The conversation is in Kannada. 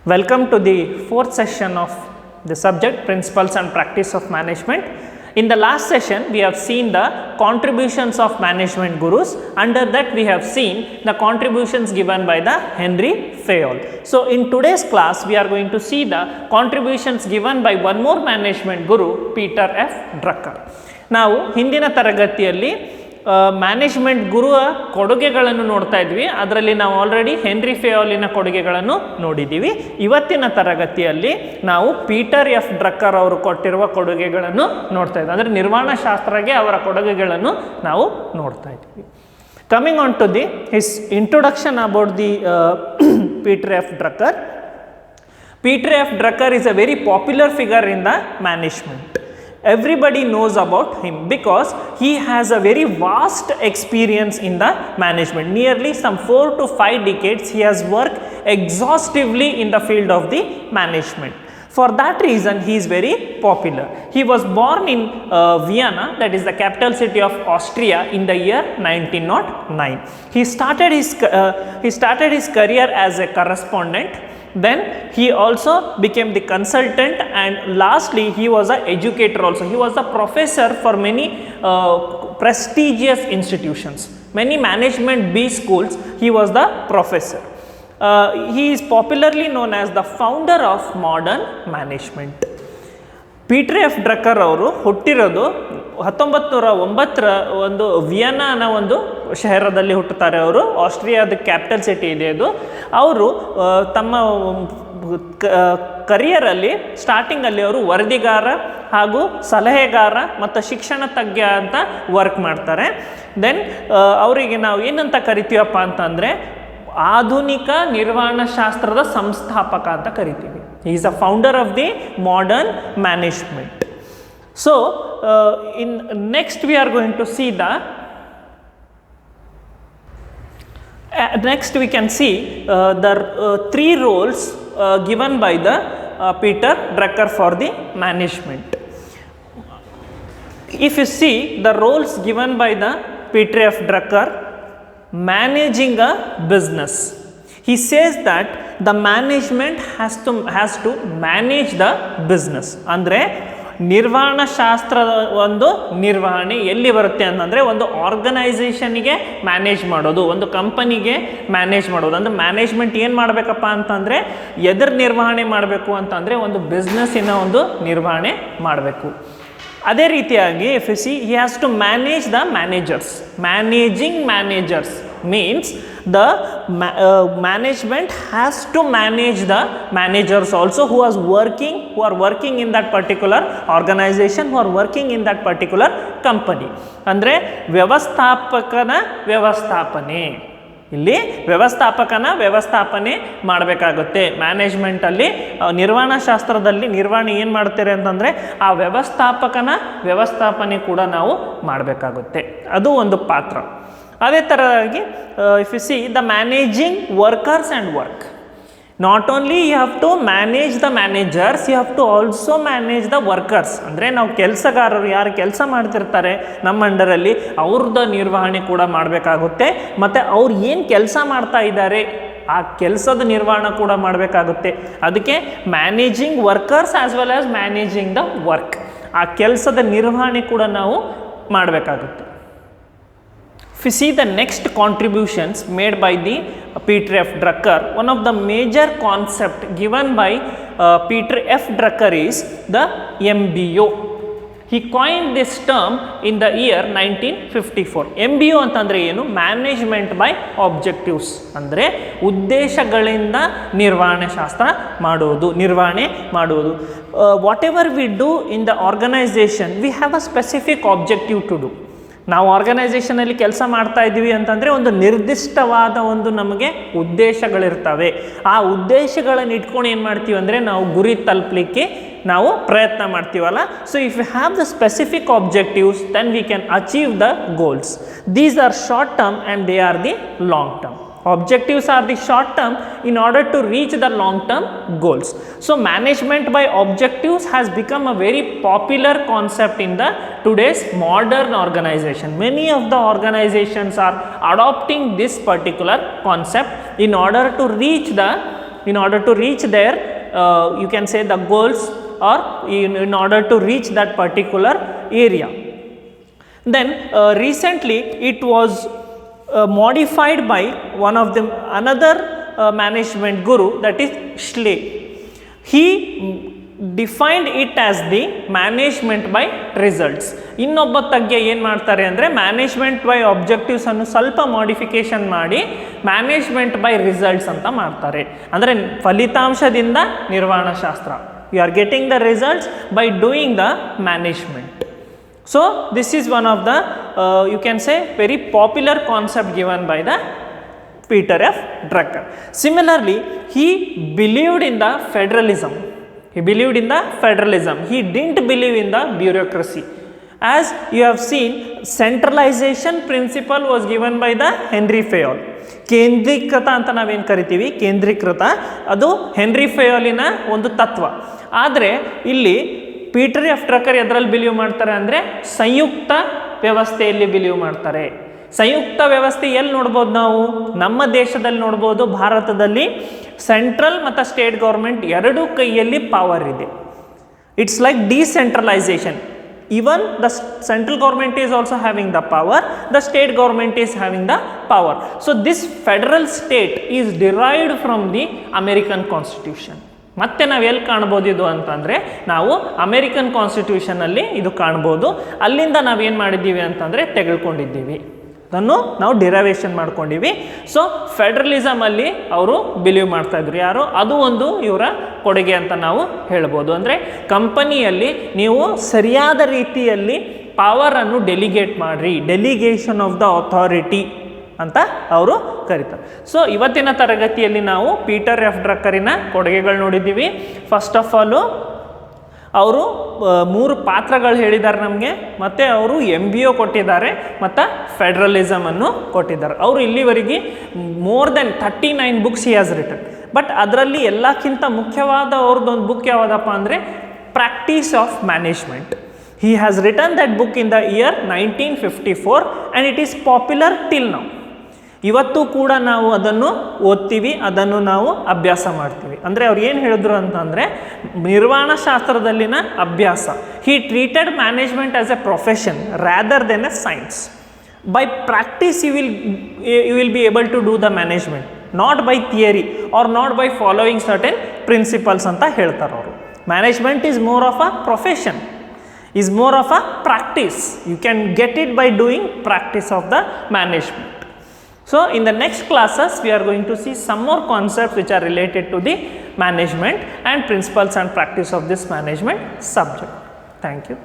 Welcome to the fourth session of the subject Principles and Practice of Management. In the last session, we have seen the contributions of management gurus. Under that, we have seen the contributions given by the Henry Fayol. So, in today's class, we are going to see the contributions given by one more management guru, Peter F. Drucker. ನಾವು ಹಿಂದಿನ ತರಗತಿಯಲ್ಲಿ ಮ್ಯಾನೇಜ್ಮೆಂಟ್ ಗುರುವ ಕೊಡುಗೆಗಳನ್ನು ನೋಡ್ತಾ ಇದ್ವಿ. ಅದರಲ್ಲಿ ನಾವು ಆಲ್ರೆಡಿ ಹೆನ್ರಿ ಫೇಯೋಲಿನ ಕೊಡುಗೆಗಳನ್ನು ನೋಡಿದ್ದೀವಿ. ಇವತ್ತಿನ ತರಗತಿಯಲ್ಲಿ ನಾವು ಪೀಟರ್ ಎಫ್ ಡ್ರಕ್ಕರ್ ಅವರು ಕೊಟ್ಟಿರುವ ಕೊಡುಗೆಗಳನ್ನು ನೋಡ್ತಾ ಇದ್ವಿ. ಅಂದರೆ ನಿರ್ವಹಣಾ ಶಾಸ್ತ್ರಕ್ಕೆ ಅವರ ಕೊಡುಗೆಗಳನ್ನು ನಾವು ನೋಡ್ತಾ ಇದ್ವಿ. Coming on to the his introduction about the Peter F Drucker. Peter F. Drucker is a very popular figure in the management. Everybody knows about him because he has a very vast experience in the management. Nearly some 4 to 5 decades he has worked exhaustively in the field of the management. For that reason he is very popular. He was born in Vienna, that is the capital city of Austria, in the year 1909. He started his career as a correspondent. Then he also became the consultant, and lastly he was an educator also. He was a professor for many prestigious institutions, many management B schools. He was the professor. He is popularly known as the founder of modern management. Peter F Drucker ಅವರು ಹುಟ್ಟಿರೋದು 1909 ಒಂದು ವಿಯೆನ್ನಾ ಅನ್ನೋ ಒಂದು ಶಹರದಲ್ಲಿ ಹುಟ್ಟುತ್ತಾರೆ. ಅವರು ಆಸ್ಟ್ರಿಯಾದ ಕ್ಯಾಪಿಟಲ್ ಸಿಟಿ ಇದೆ ಅದು. ಅವರು ತಮ್ಮ ಕರಿಯರಲ್ಲಿ ಸ್ಟಾರ್ಟಿಂಗಲ್ಲಿ ಅವರು ವರದಿಗಾರ ಹಾಗೂ ಸಲಹೆಗಾರ ಮತ್ತು ಶಿಕ್ಷಣ ತಜ್ಞ ಅಂತ ವರ್ಕ್ ಮಾಡ್ತಾರೆ. ದೆನ್ ಅವರಿಗೆ ನಾವು ಏನಂತ ಕರಿತೀವಪ್ಪ ಅಂತಂದರೆ ಆಧುನಿಕ ನಿರ್ವಹಣಾ ಶಾಸ್ತ್ರದ ಸಂಸ್ಥಾಪಕ ಅಂತ ಕರಿತೀವಿ. He is a founder of the modern management. So, next we are going to see next we can see the 3 roles given by the Peter Drucker for the management. If you see the roles given by the Peter F. Drucker, managing a business. He says that the management has to manage the business. ಅಂದರೆ ನಿರ್ವಹಣಾ ಶಾಸ್ತ್ರದ ಒಂದು ನಿರ್ವಹಣೆ ಎಲ್ಲಿ ಬರುತ್ತೆ ಅಂತಂದರೆ ಒಂದು ಆರ್ಗನೈಸೇಷನ್ಗೆ ಮ್ಯಾನೇಜ್ ಮಾಡೋದು, ಒಂದು ಕಂಪನಿಗೆ ಮ್ಯಾನೇಜ್ ಮಾಡೋದು. ಅಂದರೆ ಮ್ಯಾನೇಜ್ಮೆಂಟ್ ಏನು ಮಾಡಬೇಕಪ್ಪ ಅಂತಂದರೆ ಎದ್ರ ನಿರ್ವಹಣೆ ಮಾಡಬೇಕು ಅಂತಂದರೆ ಒಂದು ಬಿಸ್ನೆಸ್ಸಿನ ಒಂದು ನಿರ್ವಹಣೆ ಮಾಡಬೇಕು. ಅದೇ ರೀತಿಯಾಗಿ if you see, he has to manage the managers. Managing managers means the management has to manage the managers also who are working in that particular organization, who are working in that particular company. ಅಂದರೆ ವ್ಯವಸ್ಥಾಪಕನ ವ್ಯವಸ್ಥಾಪನೆ, ಇಲ್ಲಿ ವ್ಯವಸ್ಥಾಪನೆ ಮಾಡಬೇಕಾಗುತ್ತೆ. ಮ್ಯಾನೇಜ್ಮೆಂಟಲ್ಲಿ ನಿರ್ವಹಣಾ ಶಾಸ್ತ್ರದಲ್ಲಿ ನಿರ್ವಹಣೆ ಏನು ಮಾಡ್ತಾರೆ ಅಂತಂದರೆ ಆ ವ್ಯವಸ್ಥಾಪನೆ ಕೂಡ ನಾವು ಮಾಡಬೇಕಾಗುತ್ತೆ. ಅದು ಒಂದು ಪಾತ್ರ. ಅದೇ ಥರವಾಗಿ if you see the managing workers and work, not only you have to manage the managers, you have to also manage the workers. ಅಂದರೆ ನಾವು ಕೆಲಸಗಾರರು ಯಾರು ಕೆಲಸ ಮಾಡ್ತಿರ್ತಾರೆ ನಮ್ಮ ಅಂಡರಲ್ಲಿ ಅವ್ರದ್ದು ನಿರ್ವಹಣೆ ಕೂಡ ಮಾಡಬೇಕಾಗುತ್ತೆ. ಮತ್ತು ಅವ್ರು ಏನು ಕೆಲಸ ಮಾಡ್ತಾ ಇದ್ದಾರೆ ಆ ಕೆಲಸದ ನಿರ್ವಹಣೆ ಕೂಡ ಮಾಡಬೇಕಾಗುತ್ತೆ. ಅದಕ್ಕೆ managing workers as well as managing the work, ಆ ಕೆಲಸದ ನಿರ್ವಹಣೆ ಕೂಡ ನಾವು ಮಾಡಬೇಕಾಗುತ್ತೆ. If you see the next contributions made by the Peter F. Drucker, one of the major concept given by Peter F. Drucker is the MBO. He coined this term in the year 1954. MBO ಅಂತಂದರೆ ಏನು? ಮ್ಯಾನೇಜ್ಮೆಂಟ್ ಬೈ ಆಬ್ಜೆಕ್ಟಿವ್ಸ್, ಅಂದರೆ ಉದ್ದೇಶಗಳಿಂದ ನಿರ್ವಹಣೆ ಮಾಡುವುದು. Whatever we do in the organisation, we have a specific objective to do. ನಾವು ಆರ್ಗನೈಸೇಷನಲ್ಲಿ ಕೆಲಸ ಮಾಡ್ತಾ ಇದ್ದೀವಿ ಅಂತಂದರೆ ಒಂದು ನಿರ್ದಿಷ್ಟವಾದ ಒಂದು ನಮಗೆ ಉದ್ದೇಶಗಳಿರ್ತವೆ. ಆ ಉದ್ದೇಶಗಳನ್ನು ಇಟ್ಕೊಂಡು ಏನು ಮಾಡ್ತೀವಿ ಅಂದರೆ ನಾವು ಗುರಿ ತಲುಪಲಿಕ್ಕೆ ನಾವು ಪ್ರಯತ್ನ ಮಾಡ್ತೀವಲ್ಲ. So if you have the specific objectives then we can achieve the goals. These are short term and they are the long term. Objectives are the short term in order to reach the long term goals. So management by objectives has become a very popular concept in the today's modern organization. Many of the organizations are adopting this particular concept in order to reach the in order to reach their you can say the goals, or in order to reach that particular area. Then recently it was modified by one of the another management guru, that is Schley. He defined it as the management by results. ಇನ್ನೊಬ್ಬ ತಜ್ಞ ಏನು ಮಾಡ್ತಾರೆ ಅಂದರೆ ಮ್ಯಾನೇಜ್ಮೆಂಟ್ ಬೈ ಆಬ್ಜೆಕ್ಟಿವ್ಸ್ ಅನ್ನು ಸ್ವಲ್ಪ ಮಾಡಿಫಿಕೇಶನ್ ಮಾಡಿ ಮ್ಯಾನೇಜ್ಮೆಂಟ್ ಬೈ ರಿಸಲ್ಟ್ಸ್ ಅಂತ ಮಾಡ್ತಾರೆ. ಅಂದರೆ ಫಲಿತಾಂಶದಿಂದ ನಿರ್ವಹಣಾ ಶಾಸ್ತ್ರ, you are getting the results by doing the management. So this is one of the you can say very popular concept given by the Peter F. Drucker. Similarly, he believed in the federalism. He believed in the federalism. He didn't believe in the bureaucracy. As you have seen, centralization principle was given by the Henry Fayol. ಕೇಂದ್ರೀಕೃತ ಅಂತ ನಾವೇನು ಕರಿತೀವಿ, ಕೇಂದ್ರೀಕೃತ, ಅದು ಹೆನ್ರಿ ಫಯೋಲಿನ ಒಂದು ತತ್ವ. ಆದರೆ ಇಲ್ಲಿ ಪೀಟರ್ ಎಫ್ ಡ್ರಕ್ಕರ್ ಎದರಲ್ಲಿ ಬಿಲೀವ್ ಮಾಡ್ತಾರೆ ಅಂದರೆ ಸಂಯುಕ್ತ ವ್ಯವಸ್ಥೆಯಲ್ಲಿ ಬಿಲೀವ್ ಮಾಡ್ತಾರೆ. ಸಂಯುಕ್ತ ವ್ಯವಸ್ಥೆ ಎಲ್ಲಿ ನೋಡ್ಬೋದು ನಾವು? ನಮ್ಮ ದೇಶದಲ್ಲಿ ನೋಡ್ಬೋದು, ಭಾರತದಲ್ಲಿ ಸೆಂಟ್ರಲ್ ಮತ್ತು ಸ್ಟೇಟ್ ಗೌರ್ಮೆಂಟ್ ಎರಡೂ ಕೈಯಲ್ಲಿ ಪವರ್ ಇದೆ. It's like decentralisation. Even the central government is also having the power, the state government is having the power. So this federal state is derived from the American constitution. ಮತ್ತೆ ನಾವು ಎಲ್ಲಿ ಕಾಣ್ಬೋದು ಇದು ಅಂತಂದರೆ, ನಾವು ಅಮೇರಿಕನ್ ಕಾನ್ಸ್ಟಿಟ್ಯೂಷನಲ್ಲಿ ಇದು ಕಾಣ್ಬೋದು. ಅಲ್ಲಿಂದ ನಾವೇನು ಮಾಡಿದ್ದೀವಿ ಅಂತಂದರೆ ತೆಗೆದುಕೊಂಡಿದ್ದೀವಿ, ಅದನ್ನು ನಾವು ಡಿರೈವೇಷನ್ ಮಾಡ್ಕೊಂಡಿವಿ. ಸೊ ಫೆಡರಲಿಸಮಲ್ಲಿ ಅವರು ಬಿಲೀವ್ ಮಾಡ್ತಾಯಿದ್ರು. ಯಾರು? ಅದು ಒಂದು ಇವರ ಕೊಡುಗೆ ಅಂತ ನಾವು ಹೇಳ್ಬೋದು. ಅಂದರೆ ಕಂಪನಿಯಲ್ಲಿ ನೀವು ಸರಿಯಾದ ರೀತಿಯಲ್ಲಿ ಪವರನ್ನು ಡೆಲಿಗೇಟ್ ಮಾಡಿರಿ, ಡೆಲಿಗೇಷನ್ ಆಫ್ ದ ಅಥಾರಿಟಿ ಅಂತ ಅವರು ಕರೀತಾರೆ. ಸೊ ಇವತ್ತಿನ ತರಗತಿಯಲ್ಲಿ ನಾವು ಪೀಟರ್ ಎಫ್ ಡ್ರಕ್ಕರಿನ ಕೊಡುಗೆಗಳು ನೋಡಿದ್ದೀವಿ. ಫಸ್ಟ್ ಆಫ್ ಆಲು ಅವರು 3 ಪಾತ್ರಗಳು ಹೇಳಿದ್ದಾರೆ ನಮಗೆ, ಮತ್ತು ಅವರು MBO ಕೊಟ್ಟಿದ್ದಾರೆ ಮತ್ತು ಫೆಡರಲಿಸಮನ್ನು ಕೊಟ್ಟಿದ್ದಾರೆ. ಅವರು ಇಲ್ಲಿವರೆಗೆ more than 39 books he has written. But ಅದರಲ್ಲಿ ಎಲ್ಲಕ್ಕಿಂತ ಮುಖ್ಯವಾದ ಅವ್ರದ್ದೊಂದು ಬುಕ್ ಯಾವುದಪ್ಪ ಅಂದರೆ practice of management. He has written that book in the year 1954 and it is popular till now. ಇವತ್ತು ಕೂಡ ನಾವು ಅದನ್ನು ಓದ್ತೀವಿ, ಅದನ್ನು ನಾವು ಅಭ್ಯಾಸ ಮಾಡ್ತೀವಿ. ಅಂದರೆ ಅವ್ರು ಏನು ಹೇಳಿದ್ರು ಅಂತಂದರೆ, ನಿರ್ವಹಣಾ ಶಾಸ್ತ್ರದಲ್ಲಿನ ಅಭ್ಯಾಸ. He treated management as a profession rather than a science. By practice you will be able to do the management, not by theory or not by following certain principles ಅಂತ ಹೇಳ್ತಾರೆ ಅವರು. Management is more of a profession, is more of a practice. You can get it by doing practice of the management. So in the next classes we are going to see some more concepts which are related to the management and principles and practice of this management subject. Thank you.